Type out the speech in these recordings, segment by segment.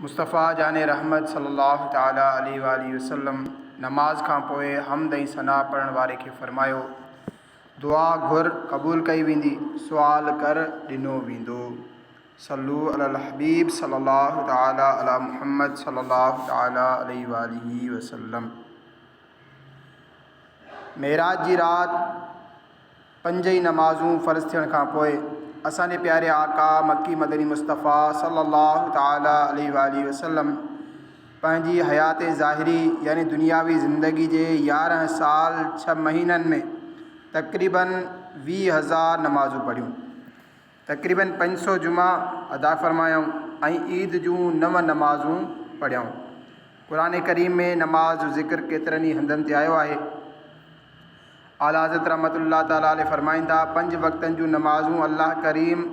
मुस्तफ़ा जान रहमत सल्लल्लाहु ताला अलैहि वसल्लम नमाज खां पोइ हमद ऐं सना पढ़ण वारे खे फ़रमायो, दुआ घुर क़बूल कई वेंदी, सुवाल कर ॾिनो वेंदो। सल्लू अलल हबीब सल्लल्लाहु ताला अला मुहम्मद सल्लल्लाहु ताला अलैहि वसल्लम। मेराज जी रात 5 नमाज़ूं फ़र्ज़ थियण खां पोइ असांजे प्यारे आका मक्की मदनी मुस्तफ़ा सल्लल्लाहु ताला अलैहि वसल्लम पंहिंजी हयात ज़ाहिरी यानी दुनियावी ज़िंदगी जे 11 साल 6 महीननि में तक़रीबन 20,000 नमाज़ूं पढ़ियूं, तक़रीबन 500 जुमा अदा फ़रमायूं ऐं ईद जूं 9 नमाज़ूं पढ़ियूं। क़ुरान करीम में नमाज़ जो ज़िक्र केतिरनि ई हंधनि ते आयो आहे। आला हज़रत रहमतुल्लाह ताला अलैहि फ़रमाईंदा, 5 वक़्तनि जूं नमाज़ूं अल्लाह करीम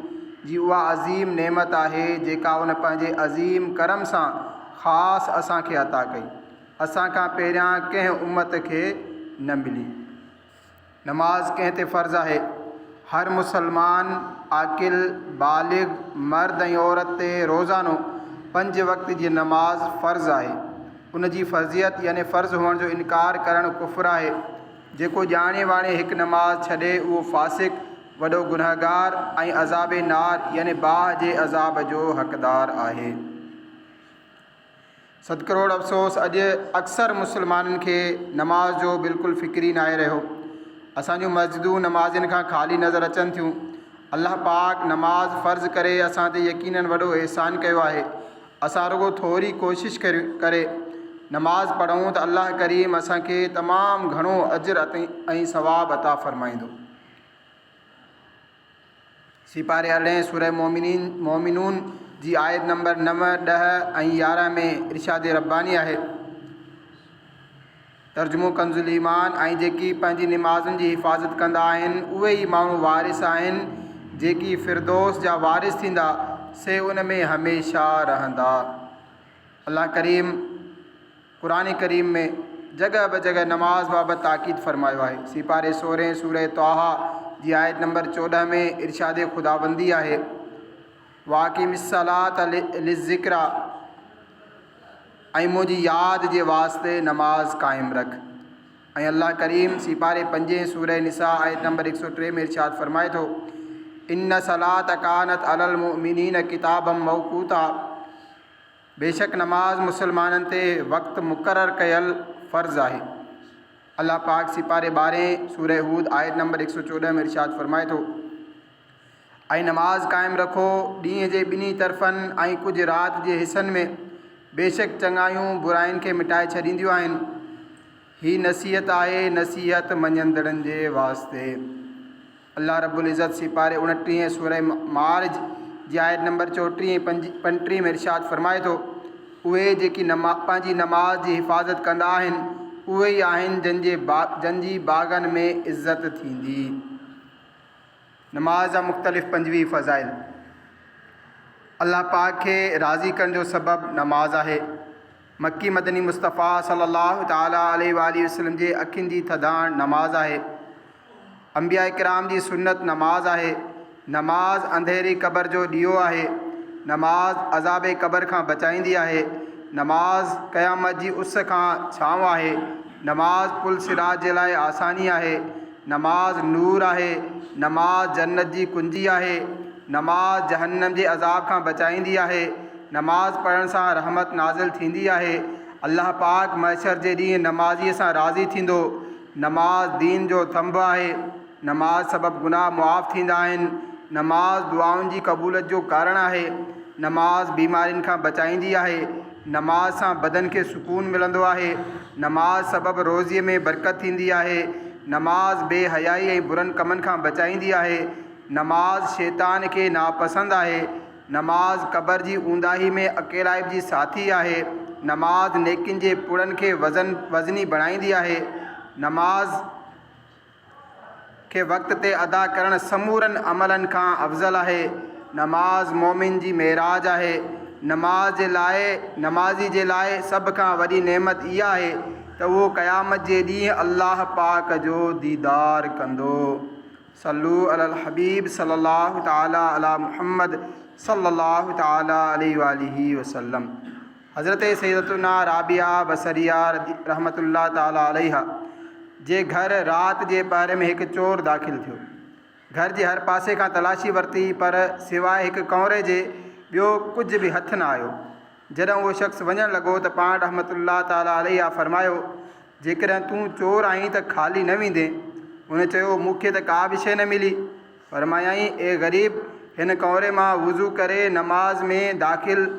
जी उहा अज़ीम नेमत आहे जेका उन पंहिंजे अज़ीम करम सां ख़ासि असांखे अता कई, असां खां पहिरियां कंहिं उम्मत खे न मिली। नमाज़ कंहिं ते फ़र्ज़ु आहे। हर मुसलमान आकिल बालिग मर्द ऐं औरत ते रोज़ानो 5 वक़्त जी नमाज़ फ़र्ज़ु आहे। उन जी फ़र्ज़ियत यानी फ़र्ज़ु हुअण जो इनकार करणु कुफ़्र आहे। जेको ॼाणे वाणे हिकु नमाज़ छॾे उहो फ़ासिक़, वॾो गुनहगार ऐं अज़ाब नार यानी बाह जे अज़ाब जो हक़दार आहे। 7 करोड़ अफ़सोस, अॼु अक्सर मुसलमाननि खे नमाज़ जो बिल्कुलु फ़िक्र ई न आहे रहियो। असांजूं मस्जिदूं नमाज़िन खां ख़ाली नज़र अचनि थियूं। अल्लाह पाक नमाज़ फ़र्ज़ु करे असां ते यकीनन वॾो एहसान कयो आहे। असां रुगो थोरी कोशिशि करे नमाज़ पढ़ूं त अल्लाह करीम असांखे तमामु घणो अजर ऐं सवाब अता फ़रमाईंदो। सिपारे 18 सूरह मोमिनून जी आयत नंबर 9, 10 ऐं 11 में इरशाद रब्बानी आहे। तर्जुमो कंजुल ईमान, ऐं जेकी पंहिंजी नमाज़ुनि जी हिफ़ाज़त कंदा आहिनि उहे ई माण्हू वारिस आहिनि जेकी फ़िरदौस जा वारिस थींदा, से उन में हमेशह रहंदा। अल्लाह करीम क़ुरान करीम में जगह ब जगह नमाज़ बाबति ताक़ीद फ़रमायो आहे। सिपारे 16 सूरह तौहा जी आयत नंबर 14 में इरशाद खुदाबंदी आहे, वाक़िमिस्सलात लिज़्ज़िक्रा, ऐं मुंहिंजी यादि जे वास्ते नमाज़ क़ाइमु रख। ऐं अल्लाह करीम सिपारे 5 सूरह निसा आयत नंबर 103 में इरशाद फ़रमाए थो, इन्न सलात कानत अलल मुमिनीन किताबम मौक़ूता, बेशक नमाज़ मुसलमाननि ते वक़्तु मुक़ररु कयल फ़र्ज़ु आहे। अल्लाह पाक सिपारे 12 सूरह हूद आयत नंबर 114 में इरशाद फ़रमाए थो, ऐं नमाज़ क़ाइमु रखो ॾींहं जे ॿिन्ही तरफ़नि ऐं कुझु राति जे हिसनि में, बेशक चङायूं बुराइनि खे मिटाए छॾींदियूं आहिनि। हीअ नसीहत आहे, नसीहत मञंदड़नि जे वास्ते। अल्लाह रब्बुल इज़्ज़त सिपारे 29 सूरह मारिज जी आयत नंबर 34 ऐं 35 में इरशाद फ़रमाए थो, उहे जेकी पंहिंजी नमाज़ जी हिफ़ाज़त कंदा आहिनि उहे ई आहिनि जंहिंजी बाग़नि में इज़्ज़त थींदी। नमाज़ जा मुख़्तलिफ़ 25 फ़ज़ाइल। अल्लाह पाक खे राज़ी करण जो सबबु नमाज़ आहे। मक्की मदनी मुस्तफ़ा सल्लल्लाहु ताला अलैहि वसल्लम जे अखियुनि जी थधाण नमाज़ आहे। अंबिया इकराम जी सुन्नत नमाज़ आहे। नमाज़ अंधेरी क़बर जो ॾीओ आहे। नमाज़ अज़ाबे क़बर खां बचाईंदी आहे। नमाज़ क़यामत जी उस खां छांव आहे। नमाज़ पुल सिरात जे लाइ आसानी आहे। नमाज़ नूर आहे। नमाज़ जन्नत जी कुंजी आहे। नमाज़ जहन्नम जे अज़ाब खां बचाईंदी आहे। नमाज़ पढ़ण सां रहमत नाज़िल थींदी आहे। अल्लाह पाक महशर जे ॾींहुं नमाज़ीअ सां राज़ी थींदो। नमाज़ दीन जो थंभ आहे। नमाज़ सबबु गुनाह मुआफ़ थींदा आहिनि। नमाज़ दुआउनि जी क़बूलियत जो कारण आहे। नमाज़ बीमारियुनि खां बचाईंदी आहे। नमाज़ सां बदन खे सुकून मिलंदो आहे। नमाज़ सबबु रोज़ीअ में बरकत थींदी आहे। नमाज़ बेहयाई ऐं बुरनि कमनि खां बचाईंदी आहे। नमाज़ शैतान खे नापसंदि आहे। नमाज़ क़बर जी ऊंदाही में अकेलाइब जी साथी आहे। नमाज़ नेकियुनि जे पुड़नि खे वज़नी बणाईंदी आहे। नमाज़ खे वक़्त ते अदा करणु समूरनि अमलनि खां अफ़ज़ल आहे। नमाज़ मोमिन जी मेराज आहे। नमाज़ी जे लाइ सभ खां वॾी नेमत इहा आहे त उहो क़यामत जे ॾींहुं अल्लाह पाक जो दीदार कंदो। सल्लू अलल हबीब सल्लल्लाहु ताला अला मुहम्मद सल्लल्लाहु ताला अलैहि वसल्लम। हज़रत सैयदतुना राबिया बसरिया रहमतुल्लाह ताला अलैहा जे घर रात जे पहर में एक चोर दाख़िल थियो। घर जे हर पासे का तलाशी वरती पर सिवाय एक कमरे जे ॿियो कुछ भी हथ न आयो। जॾहिं वो शख़्स वञण लॻो त पाण रहमतुल्लाह ताला अलैहा फरमायो, जेकॾहिं तूं चोर आहीं त ख़ाली न वेंदे। उन चयो, मूंखे त का बि शइ न मिली। फरमायाईं, ए ग़रीब, हिन कमरे मां वुज़ू करे नमाज़ में दाख़िल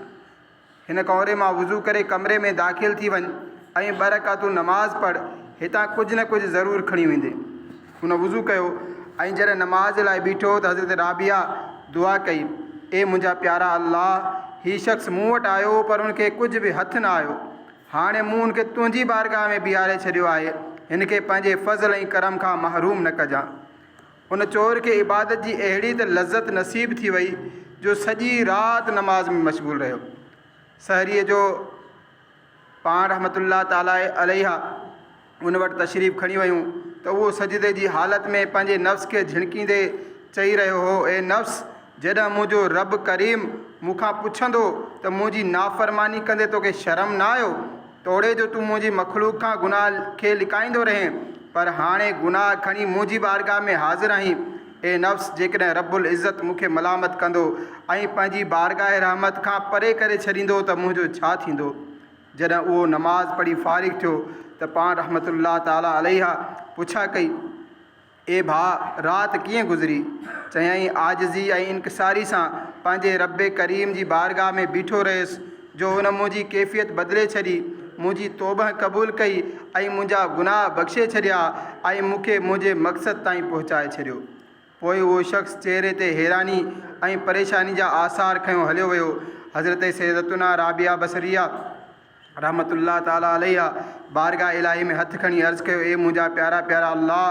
हिन कमरे मां वुज़ू करे कमरे में दाख़िल थी वञ ऐं 2 रकातूं नमाज़ पढ़, हितां कुझु न कुझु ज़रूरु खणी वेंदे। उन वुज़ू कयो ऐं जॾहिं नमाज़ लाइ बीठो त हज़रत राबिया दुआ कई, ए मुंहिंजा प्यारा अल्लाह, हीउ शख़्स मूं वटि आयो पर उनखे कुझु बि हथु न आयो। हाणे मूं उनखे तुंहिंजी बारगाह में बीहारे छॾियो आहे, हिन खे पंहिंजे फज़ल ऐं करम खां महरूम न कजां। उन चोर खे इबादत जी अहिड़ी त लज़त नसीब थी वई जो सॼी राति नमाज़ में मशगूल रहियो। सहरीअ जो पाण रहमतुल्लाह ताला अलैहा उन वटि तशरीफ़ खणी वियूं त उहो सजदे जी हालत में पंहिंजे नफ़्स खे झिणकींदे चई रहियो हो, ए नफ़्स, जॾहिं मुंहिंजो रब करीम मूंखां पुछंदो त मुंहिंजी नाफ़रमानी कंदे तोखे शर्म न आयो? तोड़े जो तूं मुंहिंजी मख़लूक खां गुनाह खे लिकाईंदो रहें, पर हाणे गुनाह खणी मुंहिंजी बारगाह में हाज़िर आहीं। ए नफ़्स, जेकॾहिं रब्बुल इज़्ज़त मूंखे मलामत कंदो ऐं पंहिंजी बारगाह रहमत खां परे करे छॾींदो त मुंहिंजो छा थींदो? जॾहिं उहो नमाज़ पढ़ी फ़ारिग़ थियो त पाण रहमतुल्लाह ताला अलैहा पुछा कई, ए भाउ, राति कीअं गुज़री? चयाईं, आजिज़ी ऐं इनकिसारी सां पंहिंजे रब करीम जी बारगाह में बीठो रहियुसि जो उन मुंहिंजी कैफ़ियत बदिले छॾी, मुंहिंजी तौबह क़बूल कई ऐं मुंहिंजा गुनाह बख़्शे छॾिया ऐं मूंखे मुंहिंजे मक़सद ताईं पहुचाए छॾियो। पोइ उहो शख़्स चेहरे ते हैरानी ऐं परेशानी जा आसार खयों हलियो वियो। हज़रत सैयदतुना राबिया बसरिया रहमतुल्लाह ताला अलैहा बारगाह इलाही में हथ खणी अर्ज़ु कयो, ए मुंहिंजा प्यारा प्यारा अल्लाह,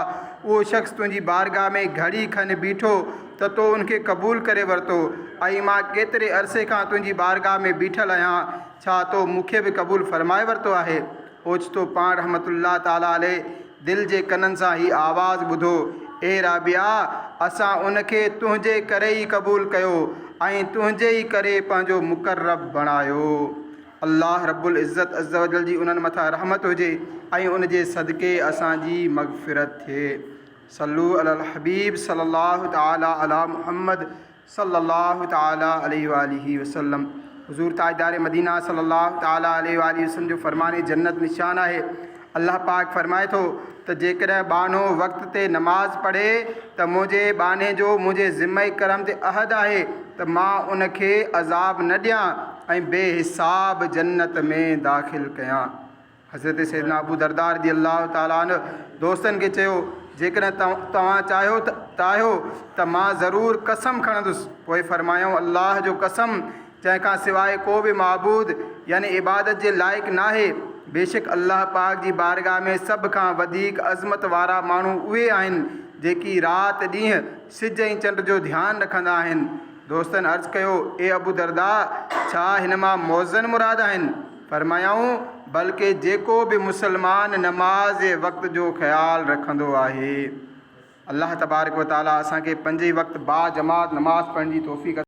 उहो शख़्स तुंहिंजी बारगाह में घड़ी खनि बीठो त तो उनखे क़बूल करे वरितो ऐं मां केतिरे अरसे खां तुंहिंजी बारगाह में बीठल आहियां, छा तो मूंखे बि क़बूल फरमाए वरितो आहे? ओचितो पाण रहमतुल्लाह ताला अलैह दिलि जे कननि सां ही आवाज़ु ॿुधो, ए राबिया, असां उनखे तुंहिंजे करे ई क़बूल कयो ऐं तुंहिंजे ई करे पंहिंजो मुक़र्रब बणायो। अल्लाह रब्बुल इज़्ज़त अज़्ज़ व जल जी उन्हनि मथां रहमत हुजे ऐं उनजे सदक़े असांजी मग़फ़िरत थिए। सल्लू अलल हबीब सल्लल्लाहु ताला अला मुहम्मद सल्लल्लाहु ताला अलैहि वालिहि वसल्लम। हुज़ूर ताजदार मदीना सल्लल्लाहु ताला अलैहि वालिहि वसल्लम जो फ़रमाने जन्नत निशान आहे। अल्लाह पाक फ़रमाए थो त जेकॾहिं बानो वक़्त ते नमाज़ पढ़े त मुंहिंजे बाने जो मुंहिंजे ज़िम्मे करम ते अहद आहे त मां उनखे अज़ाब न ॾियां ऐं बेहिसाब जन्नत में दाख़िल कयां। हज़रत सैयदना अबू दरदार रज़ी अल्लाह ताला अन्हु दोस्तनि खे चयो, जेकॾहिं तव्हां चाहियो त मां ज़रूरु कसम खणंदुसि। पोइ फ़रमायूं, अल्लाह जो कसम, जंहिंखां सवाइ को बि माबूद यानी इबादत जे लाइक़ु नाहे, बेशक अल्लाह पाक जी बारगाह में सभ खां वधीक अज़मत वारा माण्हू उहे आहिनि जेकी राति ॾींहुं सिज ऐं चंड जो ध्यानु रखंदा आहिनि। दोस्तनि अर्ज़ु कयो, ए अबू दरदा, छा हिन मां मौज़न मुराद आहिनि? फरमायाऊं, बल्कि जेको बि मुसलमान नमाज़ जे वक़्त जो ख़्यालु रखंदो आहे। अल्लाह तबारक व ताला असांखे 5 वक़्त बा जमात नमाज़ पढ़ण जी तौफ़ीक़